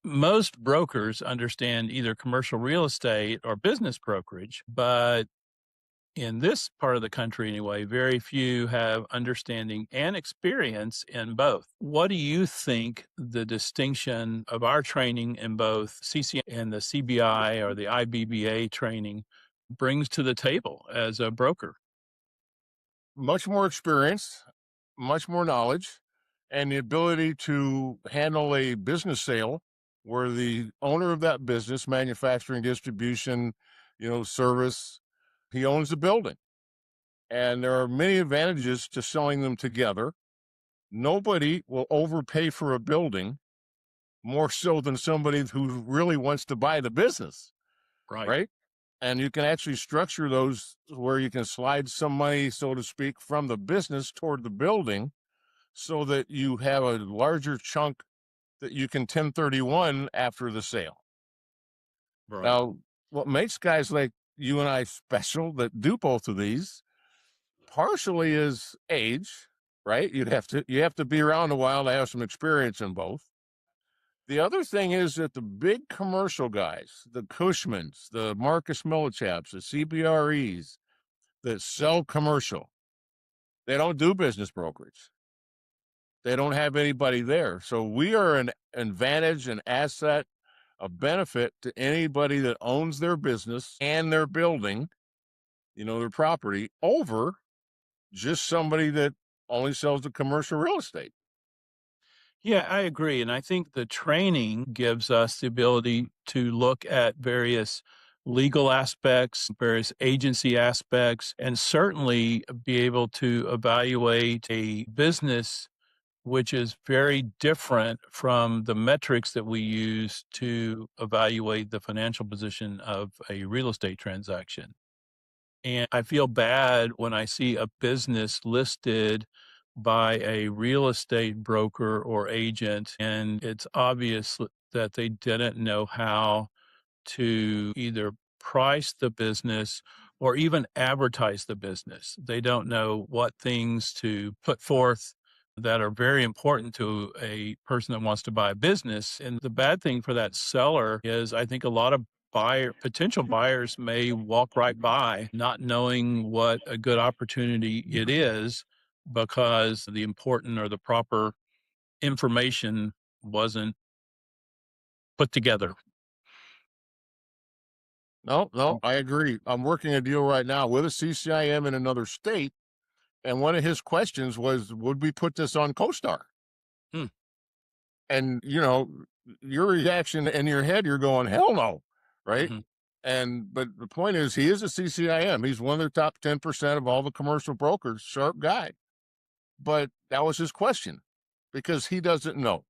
Most brokers understand either commercial real estate or business brokerage, but in this part of the country anyway, very few have understanding and experience in both. What do you think the distinction of our training in both CCI and the CBI or the IBBA training brings to the table as a broker? Much more experience, much more knowledge, and the ability to handle a business sale where the owner of that business, manufacturing, distribution, service, he owns the building. And there are many advantages to selling them together. Nobody will overpay for a building more so than somebody who really wants to buy the business, Right. right? And you can actually structure those where you can slide some money, so to speak, from the business toward the building so that you have a larger chunk that you can 1031 after the sale. Right. Now, what makes guys like you and I special that do both of these partially is age, right? You have to be around a while to have some experience in both. The other thing is that the big commercial guys, the Cushmans, the Marcus Millichaps, the CBREs that sell commercial, they don't do business brokerage. They don't have anybody there. So we are an advantage, an asset, a benefit to anybody that owns their business and their building, their property, over just somebody that only sells the commercial real estate. Yeah, I agree. And I think the training gives us the ability to look at various legal aspects, various agency aspects, and certainly be able to evaluate a business which is very different from the metrics that we use to evaluate the financial position of a real estate transaction. And I feel bad when I see a business listed by a real estate broker or agent, and it's obvious that they didn't know how to either price the business or even advertise the business. They don't know what things to put forth that are very important to a person that wants to buy a business. And the bad thing for that seller is I think a lot of potential buyers may walk right by not knowing what a good opportunity it is because the important or the proper information wasn't put together. No, no, I agree. I'm working a deal right now with a CCIM in another state. And one of his questions was, would we put this on CoStar? Hmm. And, your reaction in your head, you're going, hell no. Right. Mhm. But the point is, he is a CCIM. He's one of the top 10% of all the commercial brokers, sharp guy. But that was his question because he doesn't know.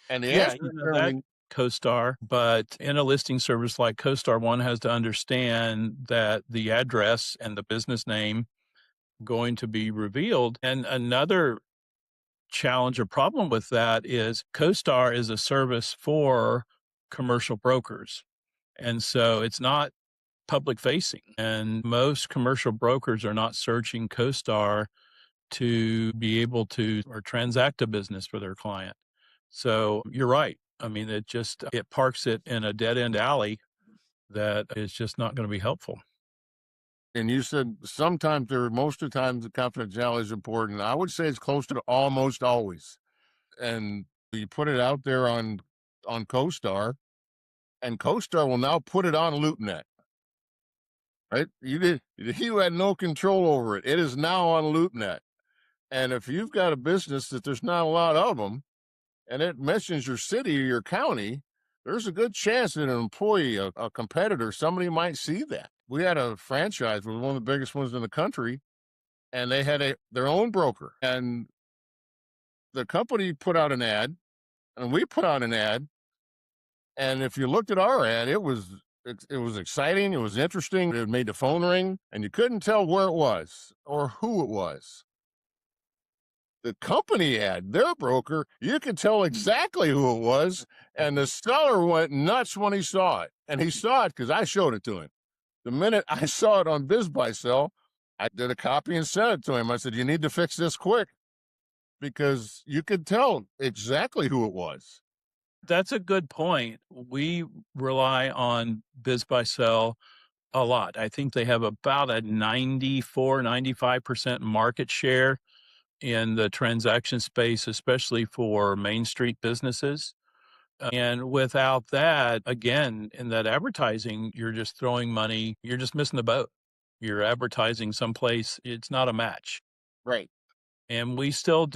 And the Yeah, answer is that generally, CoStar, but in a listing service like CoStar, one has to understand that the address and the business name going to be revealed. And another challenge or problem with that is CoStar is a service for commercial brokers. And so it's not public facing. And most commercial brokers are not searching CoStar to be able to or transact a business for their client. So you're right. I mean, it parks it in a dead end alley that is just not going to be helpful. and you said sometimes or most of the times the confidentiality is important. I would say it's close to almost always. And you put it out there on CoStar, and CoStar will now put it on LoopNet. Right? You had no control over it. It is now on LoopNet. And if you've got a business that there's not a lot of them, and it mentions your city or your county, there's a good chance that an employee, a competitor, somebody might see that. We had a franchise with one of the biggest ones in the country, and they had their own broker. And the company put out an ad, and we put out an ad. And if you looked at our ad, it was exciting, it was interesting, it made the phone ring, and you couldn't tell where it was or who it was. The company ad, their broker, you could tell exactly who it was, and the seller went nuts when he saw it. And he saw it because I showed it to him. The minute I saw it on BizBuySell, I did a copy and sent it to him. I said, "You need to fix this quick," because you could tell exactly who it was. That's a good point. We rely on Biz by Sell a lot. I think they have about a 95% market share in the transaction space, especially for Main Street businesses. And without that, again, in that advertising, you're just throwing money, you're just missing the boat. You're advertising someplace, it's not a match. Right. And we still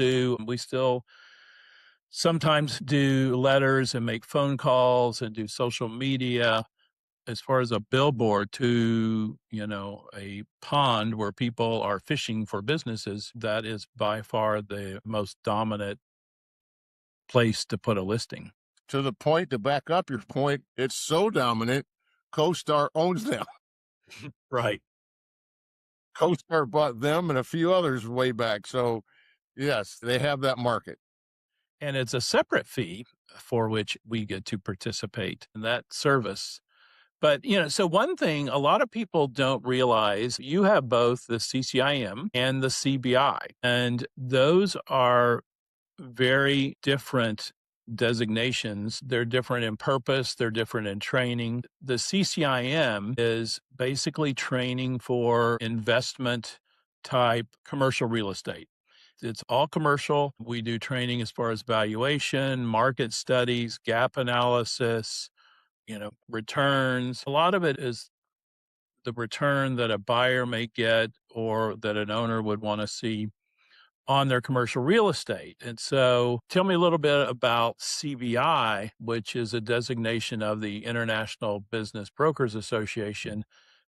sometimes do letters and make phone calls and do social media as far as a billboard to, a pond where people are fishing for businesses. That is by far the most dominant place to put a listing. To the point, to back up your point, it's so dominant, CoStar owns them. Right. CoStar bought them and a few others way back. So, yes, they have that market. And it's a separate fee for which we get to participate in that service. But, so one thing a lot of people don't realize, you have both the CCIM and the CBI, and those are very different designations. They're different in purpose, they're different in training. The CCIM is basically training for investment type commercial real estate. It's all commercial. We do training as far as valuation, market studies, gap analysis, returns. A lot of it is the return that a buyer may get or that an owner would want to see on their commercial real estate. And so tell me a little bit about CBI, which is a designation of the International Business Brokers Association,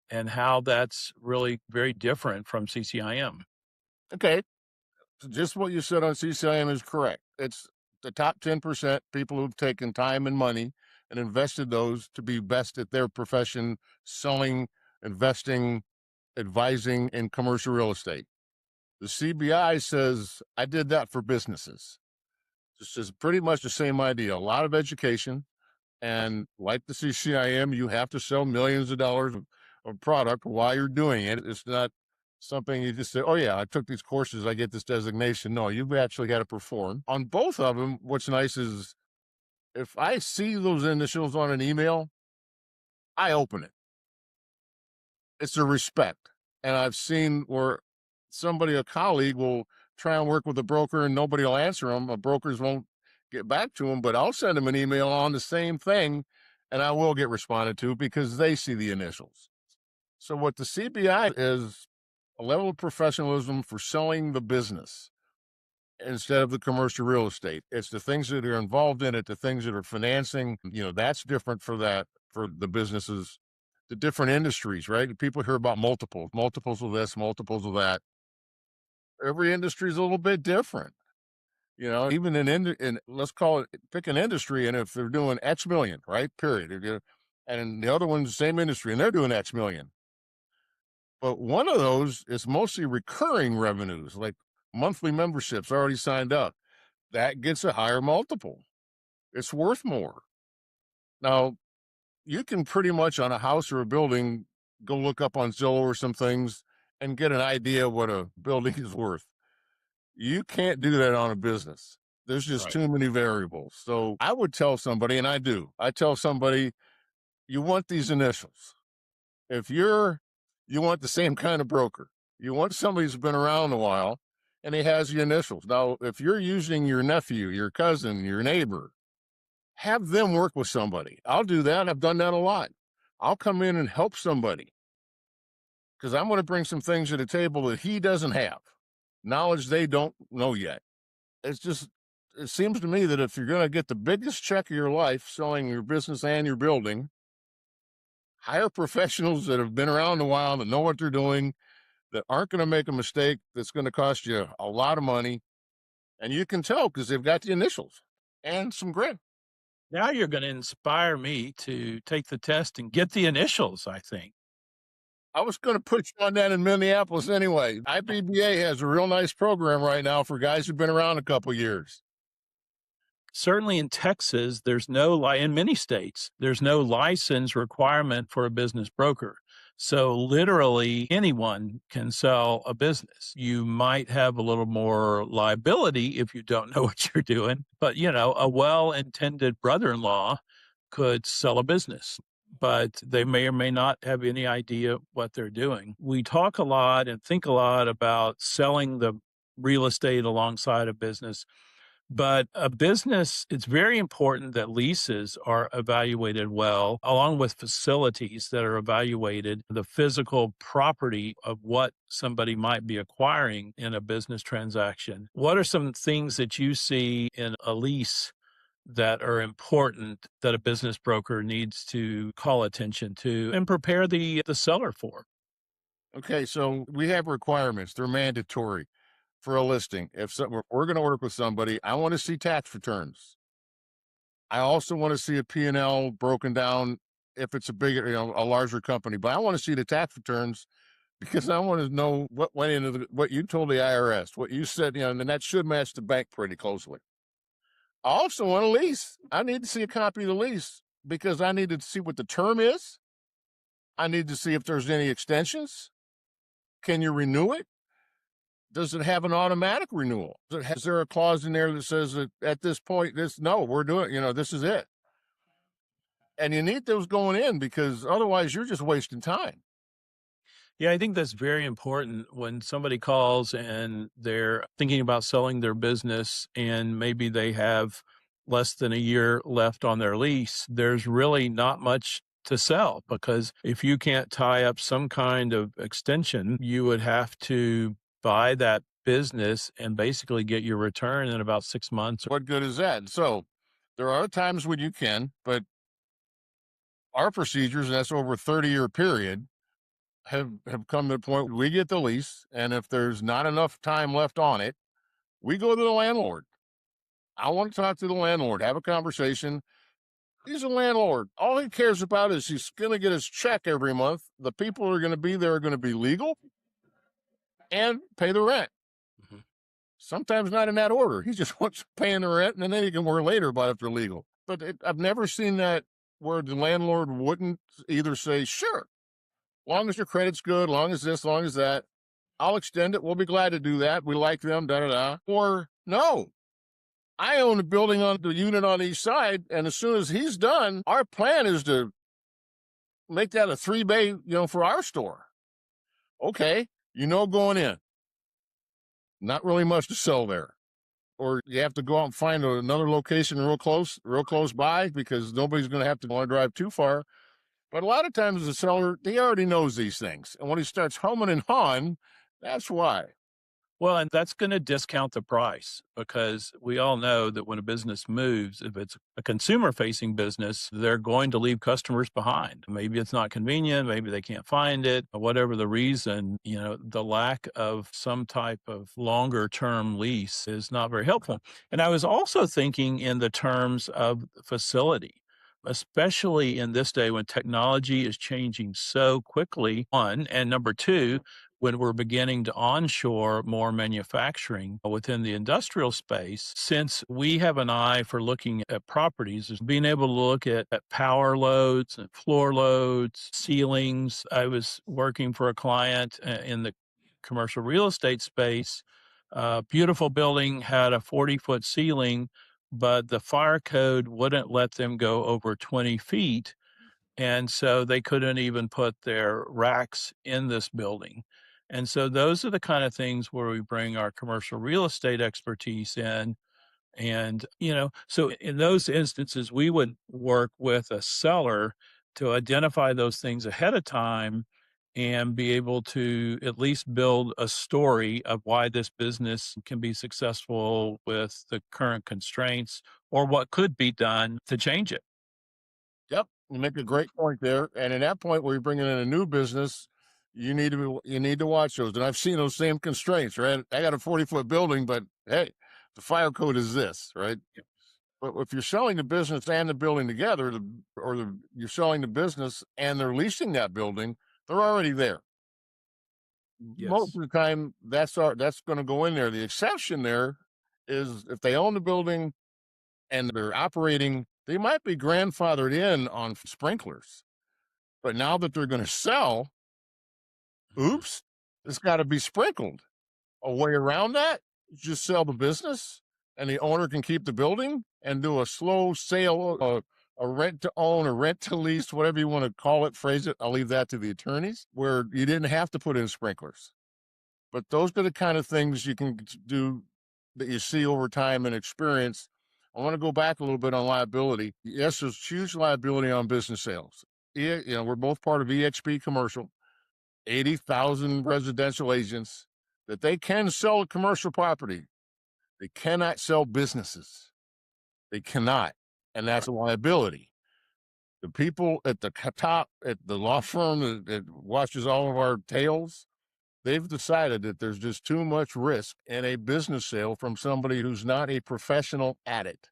and how that's really very different from CCIM. Okay. Just what you said on CCIM is correct. It's the top 10% people who've taken time and money and invested those to be best at their profession, selling, investing, advising in commercial real estate. The CBI says, I did that for businesses. This is pretty much the same idea. A lot of education. And like the CCIM, you have to sell millions of dollars of product while you're doing it. It's not something you just say, oh, yeah, I took these courses, I get this designation. No, you've actually got to perform. On both of them, what's nice is if I see those initials on an email, I open it. It's a respect. And I've seen where a colleague will try and work with a broker and nobody will answer them. Brokers won't get back to them, but I'll send them an email on the same thing and I will get responded to because they see the initials. So what the CBI is a level of professionalism for selling the business instead of the commercial real estate. It's the things that are involved in it, the things that are financing, that's different for the businesses, the different industries, right? People hear about multiples of this, multiples of that. Every industry is a little bit different. Even in let's call it, pick an industry, and if they're doing X million, right? Period. And the other one's the same industry and they're doing X million. But one of those is mostly recurring revenues, like monthly memberships already signed up. That gets a higher multiple. It's worth more. Now, you can pretty much on a house or a building go look up on Zillow or some things and get an idea what a building is worth. You can't do that on a business. There's just Right. too many variables. So I would tell somebody, and I tell somebody, you want these initials. If you want the same kind of broker, you want somebody who's been around a while and he has the initials. Now, if you're using your nephew, your cousin, your neighbor, have them work with somebody. I'll do that. I've done that a lot. I'll come in and help somebody because I'm going to bring some things to the table that he doesn't have, knowledge they don't know yet. It seems to me that if you're going to get the biggest check of your life selling your business and your building, hire professionals that have been around a while, that know what they're doing, that aren't going to make a mistake that's going to cost you a lot of money. And you can tell because they've got the initials and some grit. Now you're going to inspire me to take the test and get the initials, I think. I was going to put you on that in Minneapolis anyway. IBBA has a real nice program right now for guys who've been around a couple years. Certainly in Texas, in many states, there's no license requirement for a business broker. So literally anyone can sell a business. You might have a little more liability if you don't know what you're doing, but a well-intended brother-in-law could sell a business, but they may or may not have any idea what they're doing. We talk a lot and think a lot about selling the real estate alongside a business, but a business, it's very important that leases are evaluated well, along with facilities that are evaluated, the physical property of what somebody might be acquiring in a business transaction. What are some things that you see in a lease that are important that a business broker needs to call attention to and prepare the seller for? Okay, so we have requirements. They're mandatory for a listing. If we're going to work with somebody, I want to see tax returns. I also want to see a P&L broken down if it's a bigger, a larger company, but I want to see the tax returns because I want to know what went into what you told the IRS, what you said, and that should match the bank pretty closely. I also want a lease. I need to see a copy of the lease because I need to see what the term is. I need to see if there's any extensions. Can you renew it? Does it have an automatic renewal? Is there a clause in there that says that at this point, no, we're doing, this is it. And you need those going in because otherwise you're just wasting time. Yeah, I think that's very important when somebody calls and they're thinking about selling their business and maybe they have less than a year left on their lease. There's really not much to sell because if you can't tie up some kind of extension, you would have to buy that business and basically get your return in about 6 months. What good is that? So there are times when you can, but our procedures, and that's over a 30-year period, have come to the point we get the lease, and if there's not enough time left on it, we go to the landlord. I want to talk to the landlord, have a conversation. He's a landlord. All he cares about is he's going to get his check every month. The people who are going to be there are going to be legal and pay the rent. Mhm. Sometimes not in that order. He just wants paying the rent, and then he can worry later about if they're legal. But I've never seen that where the landlord wouldn't either say, sure, long as your credit's good, long as this, long as that, I'll extend it. We'll be glad to do that. We like them, da da da. Or no, I own a building on the unit on each side, and as soon as he's done, our plan is to make that a 3-bay, for our store. Okay, going in, not really much to sell there. Or you have to go out and find another location real close by because nobody's going to have to want to drive too far. But a lot of times the seller, he already knows these things. And when he starts humming and hawing, that's why. Well, and that's gonna discount the price because we all know that when a business moves, if it's a consumer-facing business, they're going to leave customers behind. Maybe it's not convenient, maybe they can't find it, whatever the reason, the lack of some type of longer-term lease is not very helpful. And I was also thinking in the terms of facility, especially in this day when technology is changing so quickly, 1, and number 2, when we're beginning to onshore more manufacturing within the industrial space, since we have an eye for looking at properties, is being able to look at power loads and floor loads, ceilings. I was working for a client in the commercial real estate space. Beautiful building, had a 40-foot ceiling, but the fire code wouldn't let them go over 20 feet, and so they couldn't even put their racks in this building. And so those are the kind of things where we bring our commercial real estate expertise in. And, so in those instances, we would work with a seller to identify those things ahead of time and be able to at least build a story of why this business can be successful with the current constraints or what could be done to change it. Yep. You make a great point there. And at that point where you're bringing in a new business, you need to watch those. And I've seen those same constraints, right? I got a 40-foot building, but hey, the fire code is this, right? But if you're selling the business and the building together, you're selling the business and they're leasing that building, they're already there. Most Yes. of the time, that's going to go in there. The exception there is if they own the building and they're operating, they might be grandfathered in on sprinklers. But now that they're going to sell, Oops, it's got to be sprinkled. A way around that, just sell the business and the owner can keep the building and do a slow sale, a rent to own, a rent to lease, whatever you want to call it, phrase it. I'll leave that to the attorneys, where you didn't have to put in sprinklers. But those are the kind of things you can do that you see over time and experience. I want to go back a little bit on liability. Yes, there's huge liability on business sales. We're both part of EXP Commercial, 80,000 residential agents, that they can sell a commercial property. They cannot sell businesses. They cannot. And that's a liability. The people at the top, at the law firm that watches all of our tails, they've decided that there's just too much risk in a business sale from somebody who's not a professional at it.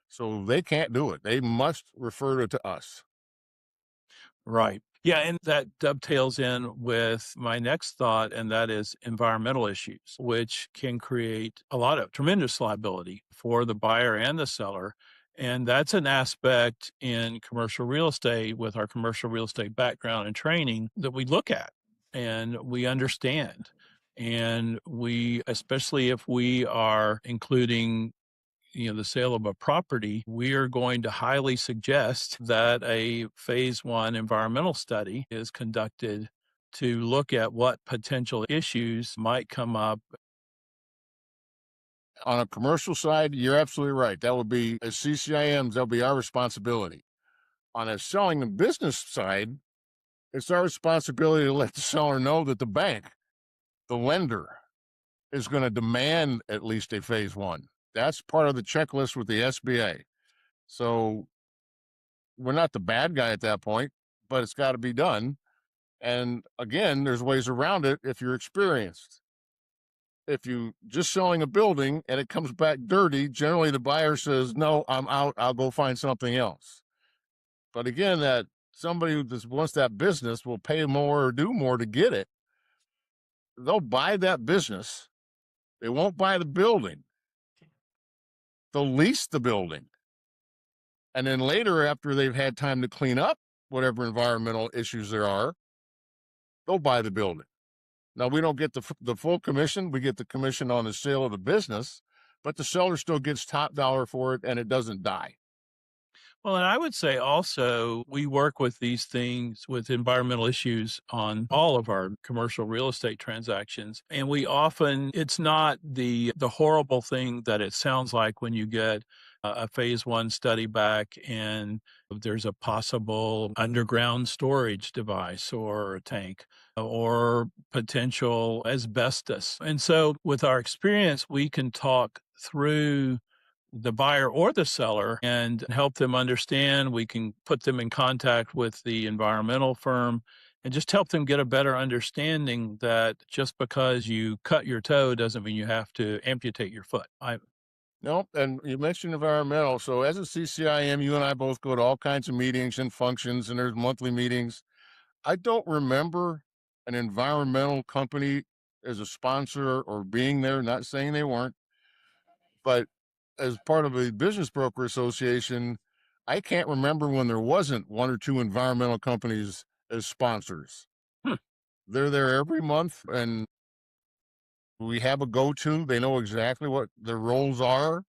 So they can't do it. They must refer it to us. Right. Yeah, and that dovetails in with my next thought, and that is environmental issues, which can create a lot of tremendous liability for the buyer and the seller. And that's an aspect in commercial real estate with our commercial real estate background and training that we look at and we understand. And we, especially if we are including the sale of a property, we are going to highly suggest that a phase one environmental study is conducted to look at what potential issues might come up. On a commercial side, you're absolutely right. That would be, as CCIMs, that'll be our responsibility. On a selling and business side, it's our responsibility to let the seller know that the bank, the lender, is going to demand at least a phase one. That's part of the checklist with the SBA. So we're not the bad guy at that point, but it's got to be done. And again, there's ways around it if you're experienced. If you just selling a building and it comes back dirty, generally the buyer says, no, I'm out. I'll go find something else. But again, that somebody who just wants that business will pay more or do more to get it. They'll buy that business. They won't buy the building. They'll lease the building. And then later, after they've had time to clean up whatever environmental issues there are, they'll buy the building. Now, we don't get the full commission. We get the commission on the sale of the business, but the seller still gets top dollar for it and it doesn't die. Well, and I would say also we work with these things with environmental issues on all of our commercial real estate transactions. And we often, it's not the horrible thing that it sounds like when you get a phase one study back and there's a possible underground storage device or a tank or potential asbestos. And so with our experience, we can talk through the buyer or the seller and help them understand. We can put them in contact with the environmental firm and just help them get a better understanding that just because you cut your toe doesn't mean you have to amputate your foot. No, and you mentioned environmental. So as a CCIM, you and I both go to all kinds of meetings and functions, and there's monthly meetings. I don't remember an environmental company as a sponsor or being there, not saying they weren't, but as part of a business broker association, I can't remember when there wasn't one or two environmental companies as sponsors. Hmm. They're there every month and we have a go-to. They know exactly what their roles are.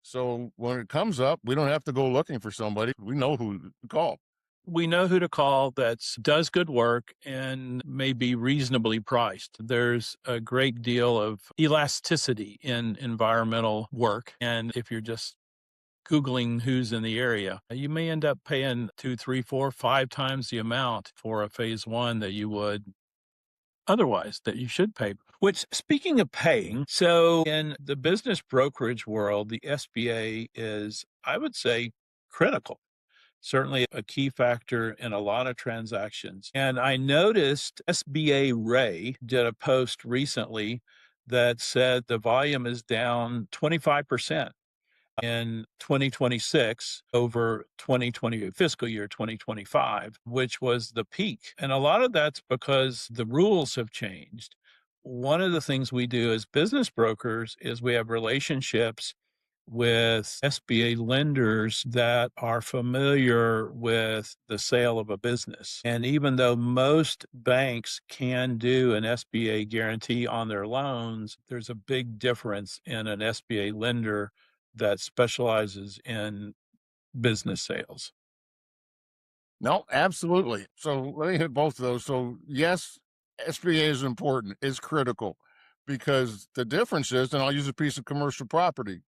So when it comes up, we don't have to go looking for somebody. We know who to call. We know who to call that does good work and may be reasonably priced. There's a great deal of elasticity in environmental work. And if you're just Googling who's in the area, you may end up paying 2, 3, 4, 5 times the amount for a phase one that you would otherwise that you should pay. Which, speaking of paying, so in the business brokerage world, the SBA is, I would say, critical. Certainly a key factor in a lot of transactions. And I noticed SBA Ray did a post recently that said the volume is down 25% in 2026 over 2020 fiscal year 2025, which was the peak. And a lot of that's because the rules have changed. One of the things we do as business brokers is we have relationships with SBA lenders that are familiar with the sale of a business. And even though most banks can do an SBA guarantee on their loans, there's a big difference in an SBA lender that specializes in business sales. No, absolutely. So let me hit both of those. So yes, SBA is important, is critical because the difference is, and I'll use a piece of commercial property,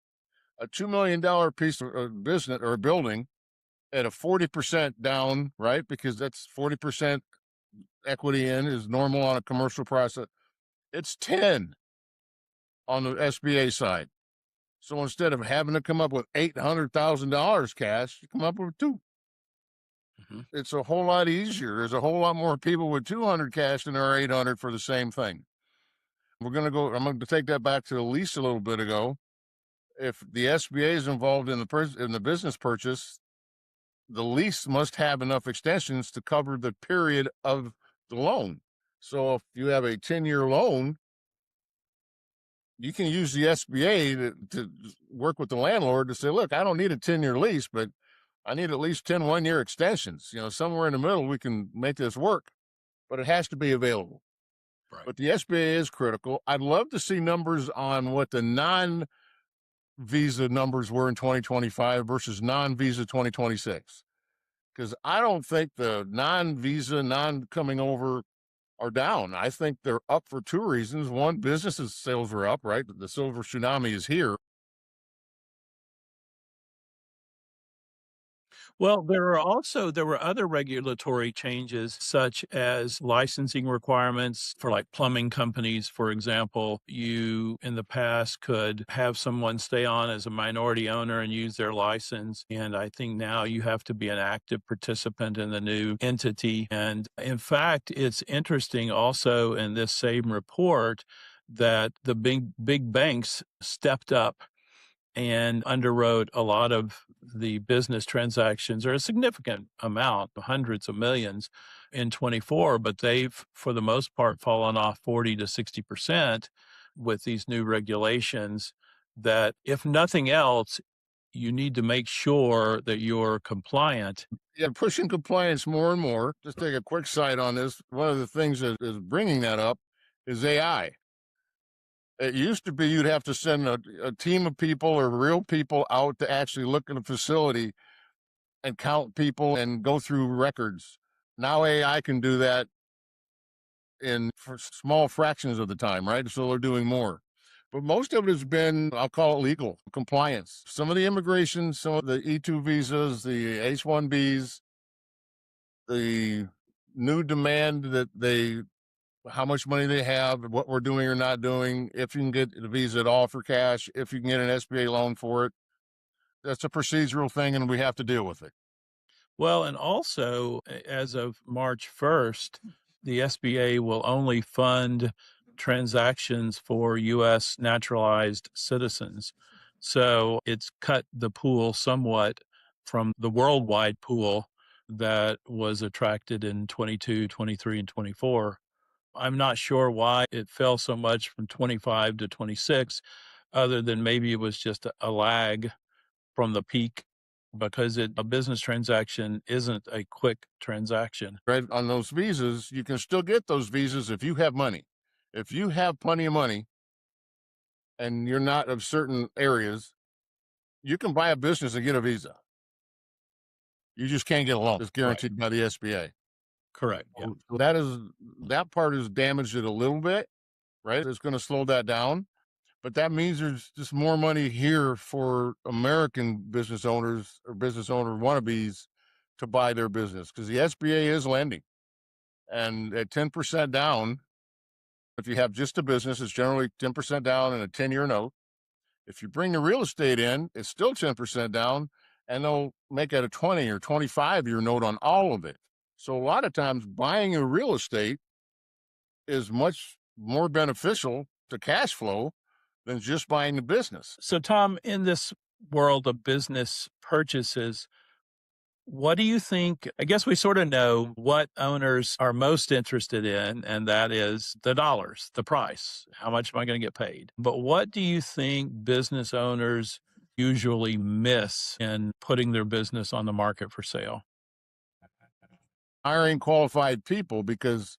a $2 million piece of business or a building at a 40% down, right? Because that's 40% equity in is normal on a commercial process. It's 10 on the SBA side. So instead of having to come up with $800,000 cash, you come up with two. Mhm. It's a whole lot easier. There's a whole lot more people with 200 cash than there are 800 for the same thing. I'm going to take that back to the lease a little bit ago. If the SBA is involved in the business purchase, the lease must have enough extensions to cover the period of the loan. So if you have a 10-year loan, you can use the SBA to work with the landlord to say, look, I don't need a 10-year lease, but I need at least 10 1-year extensions. Somewhere in the middle, we can make this work, but it has to be available. Right. But the SBA is critical. I'd love to see numbers on what the non-visa numbers were in 2025 versus non-visa 2026. Because I don't think the non-visa, non-coming over are down. I think they're up for two reasons. One, businesses sales are up, right? The silver tsunami is here. Well, there were other regulatory changes such as licensing requirements for like plumbing companies, for example. You in the past could have someone stay on as a minority owner and use their license. And I think now you have to be an active participant in the new entity. And in fact, it's interesting also in this same report that the big banks stepped up and underwrote a lot of the business transactions, or a significant amount, hundreds of millions in 24, but they've, for the most part, fallen off 40 to 60% with these new regulations that, if nothing else, you need to make sure that you're compliant. Yeah, pushing compliance more and more. Just take a quick side on this. One of the things that is bringing that up is AI. It used to be you'd have to send a team of people or real people out to actually look at a facility and count people and go through records. Now AI can do that in for small fractions of the time, right? So they're doing more. But most of it has been, I'll call it legal compliance. Some of the immigration, some of the E2 visas, the H1Bs, the new demand that how much money they have, what we're doing or not doing, if you can get the visa at all for cash, if you can get an SBA loan for it. That's a procedural thing and we have to deal with it. Well, and also, as of March 1st, the SBA will only fund transactions for U.S. naturalized citizens. So it's cut the pool somewhat from the worldwide pool that was attracted in 22, 23, and 24. I'm not sure why it fell so much from 25 to 26, other than maybe it was just a lag from the peak, because a business transaction isn't a quick transaction. Right. On those visas, you can still get those visas if you have money. If you have plenty of money and you're not of certain areas, you can buy a business and get a visa. You just can't get a loan. It's Right. guaranteed by the SBA. Correct. Yeah. So that part has damaged it a little bit, right? It's going to slow that down. But that means there's just more money here for American business owners or business owner wannabes to buy their business because the SBA is lending. And at 10% down, if you have just a business, it's generally 10% down and a 10-year note. If you bring the real estate in, it's still 10% down, and they'll make it a 20 or 25-year note on all of it. So a lot of times buying a real estate is much more beneficial to cash flow than just buying the business. So, Tom, in this world of business purchases, what do you think? I guess we sort of know what owners are most interested in, and that is the dollars, the price. How much am I going to get paid? But what do you think business owners usually miss in putting their business on the market for sale. Hiring qualified people because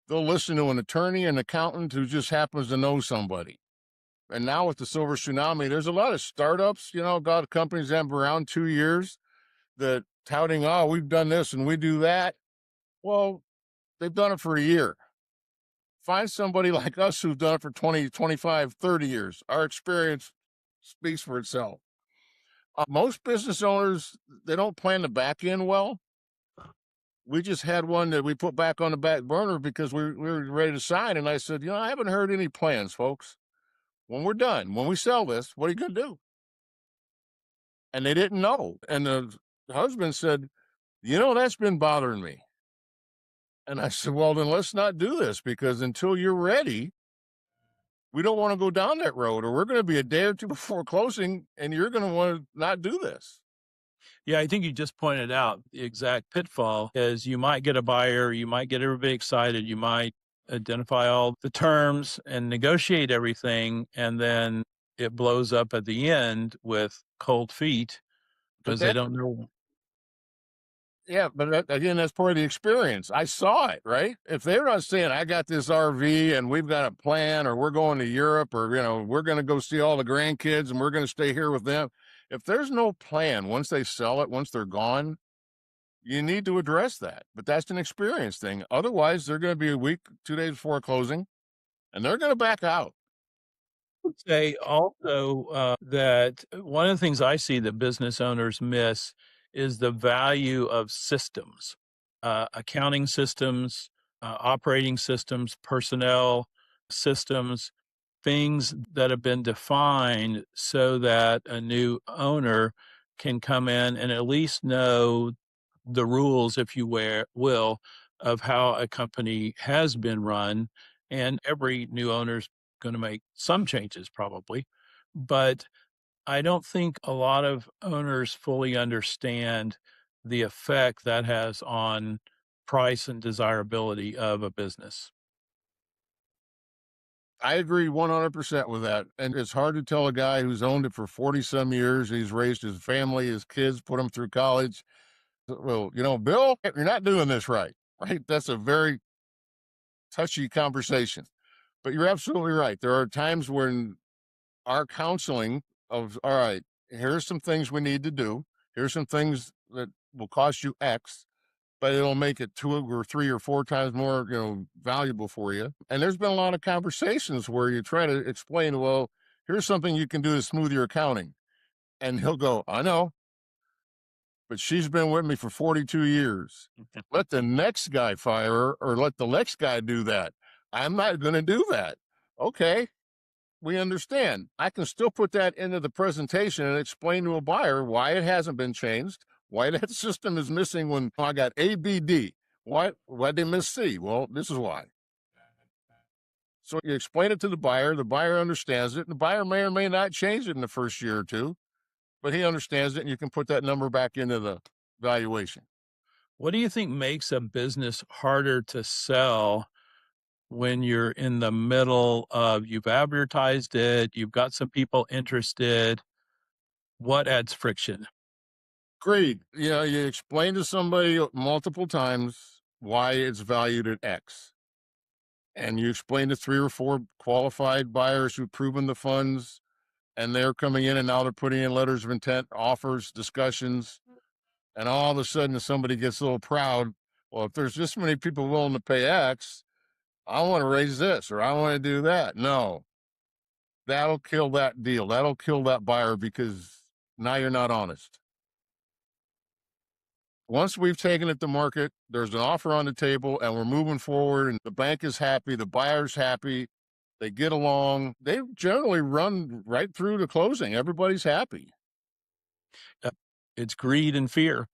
they'll listen to an attorney, an accountant who just happens to know somebody. And now with the silver tsunami, there's a lot of startups, a lot of companies that have been around 2 years that touting, oh, we've done this and we do that. Well, they've done it for a year. Find somebody like us who've done it for 20, 25, 30 years. Our experience speaks for itself. Most business owners, they don't plan the back end well. We just had one that we put back on the back burner because we were ready to sign. And I said, I haven't heard any plans, folks. When we're done, when we sell this, what are you going to do? And they didn't know. And the husband said, that's been bothering me. And I said, well, then let's not do this because until you're ready, we don't want to go down that road, or we're going to be a day or two before closing and you're going to want to not do this. Yeah, I think you just pointed out the exact pitfall is you might get a buyer, you might get everybody excited, you might identify all the terms and negotiate everything, and then it blows up at the end with cold feet But because they that, don't know. yeah, but again, that's part of the experience. I saw it, right? If they're not saying, I got this RV and we've got a plan, or we're going to Europe, or, we're going to go see all the grandkids and we're going to stay here with them. If there's no plan, once they sell it, once they're gone, you need to address that. But that's an experience thing. Otherwise, they're going to be a week, 2 days before closing, and they're going to back out. Would say also that one of the things I see that business owners miss is the value of systems, accounting systems, operating systems, personnel systems, things that have been defined so that a new owner can come in and at least know the rules, if you will, of how a company has been run. And every new owner's going to make some changes probably, but I don't think a lot of owners fully understand the effect that has on price and desirability of a business. I agree 100% with that. And it's hard to tell a guy who's owned it for 40 some years. He's raised his family, his kids, put them through college. Well, Bill, you're not doing this right. Right. That's a very touchy conversation. But you're absolutely right. There are times when our counseling of, all right, here's some things we need to do. Here's some things that will cost you X, but it'll make it 2 or 3 or 4 times more, valuable for you. And there's been a lot of conversations where you try to explain, well, here's something you can do to smooth your accounting. And he'll go, I know, but she's been with me for 42 years. Let the next guy fire her, or let the next guy do that. I'm not going to do that. Okay. We understand. I can still put that into the presentation and explain to a buyer why it hasn't been changed, why that system is missing when I got A, B, D. Why they miss C? Well, this is why. So you explain it to the buyer understands it, and the buyer may or may not change it in the first year or two, but he understands it, and you can put that number back into the valuation. What do you think makes a business harder to sell when you're in the middle of you've advertised it, you've got some people interested? What adds friction? Agreed. You explain to somebody multiple times why it's valued at X. And you explain to 3 or 4 qualified buyers who've proven the funds, and they're coming in and now they're putting in letters of intent, offers, discussions, and all of a sudden somebody gets a little proud. Well, if there's this many people willing to pay X, I want to raise this or I want to do that. No, that'll kill that deal. That'll kill that buyer because now you're not honest. Once we've taken it to market, there's an offer on the table and we're moving forward and the bank is happy, the buyer's happy, they get along. They generally run right through to closing. Everybody's happy. Uh, It's greed and fear.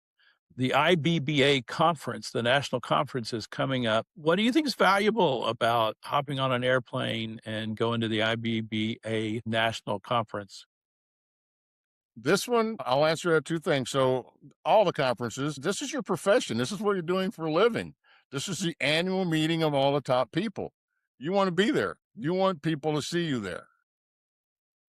The IBBA conference, the national conference is coming up. What do you think is valuable about hopping on an airplane and going to the IBBA national conference? This one, I'll answer that 2 things. So, all the conferences, this is your profession. This is what you're doing for a living. This is the annual meeting of all the top people. You want to be there. You want people to see you there.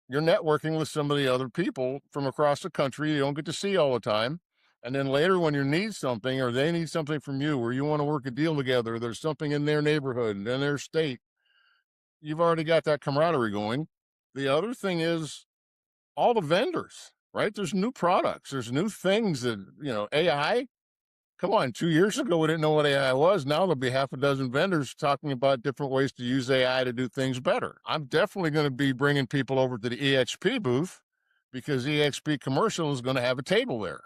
You're networking with some of the other people from across the country you don't get to see all the time. And then later, when you need something or they need something from you, or you want to work a deal together, there's something in their neighborhood and in their state, you've already got that camaraderie going. The other thing is all the vendors, right? There's new products, there's new things that, AI. Come on, 2 years ago, we didn't know what AI was. Now there'll be half a dozen vendors talking about different ways to use AI to do things better. I'm definitely going to be bringing people over to the EXP booth because EXP Commercial is going to have a table there.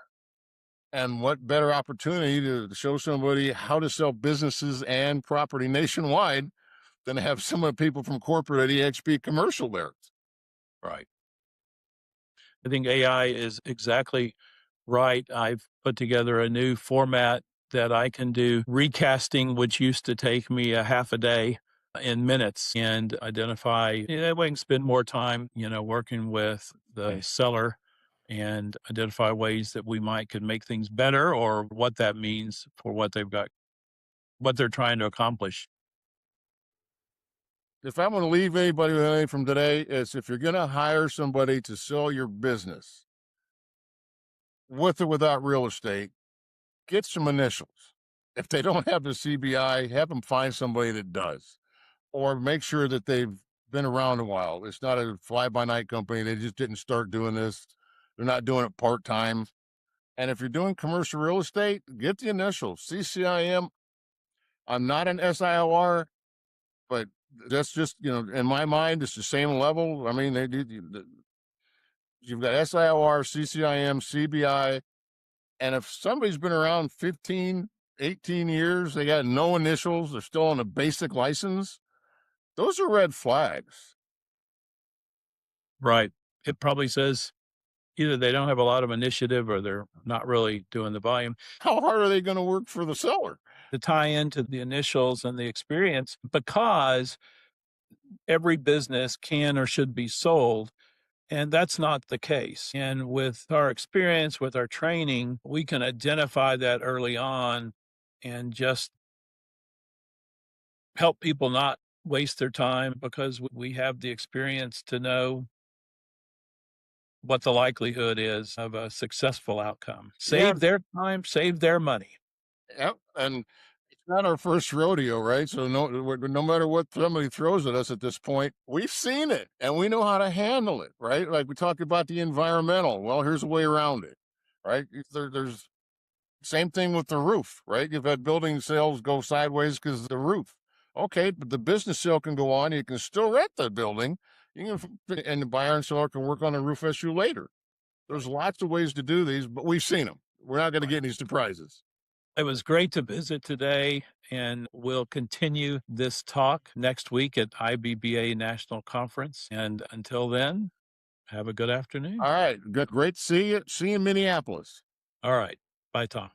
And what better opportunity to show somebody how to sell businesses and property nationwide than to have some of the people from corporate at EXP Commercial there? Right. I think AI is exactly right. I've put together a new format that I can do recasting, which used to take me a half a day in minutes and identify, that way I can spend more time, working with the seller and identify ways that we might could make things better or what that means for what they've got, what they're trying to accomplish. If I'm going to leave anybody with anything from today, it's if you're going to hire somebody to sell your business, with or without real estate, get some initials. If they don't have the CBI, have them find somebody that does, or make sure that they've been around a while. It's not a fly by night company. They just didn't start doing this. They're not doing it part time. And if you're doing commercial real estate, get the initials CCIM. I'm not an SIOR, but that's just, in my mind, it's the same level. I mean, you've got SIOR, CCIM, CBI. And if somebody's been around 15, 18 years, they got no initials, they're still on a basic license, those are red flags. Right. It probably says either they don't have a lot of initiative or they're not really doing the volume. How hard are they going to work for the seller? To tie into the initials and the experience, because every business can or should be sold. And that's not the case. And with our experience, with our training, we can identify that early on and just help people not waste their time because we have the experience to know what the likelihood is of a successful outcome. Yeah, Save their time, save their money. yep. And it's not our first rodeo, right? So no matter what somebody throws at us at this point, we've seen it and we know how to handle it, right? Like we talked about the environmental. Well, here's a way around it, right? There's same thing with the roof, right? You've had building sales go sideways because of the roof. Okay, but the business sale can go on. You can still rent the building. And the buyer and seller can work on the roof issue later. There's Right. lots of ways to do these, but we've seen them. We're not going to Right. get any surprises. It was great to visit today, and we'll continue this talk next week at IBBA National Conference. And until then, have a good afternoon. All right, good, great to see you. See you in Minneapolis. All right. Bye, Tom.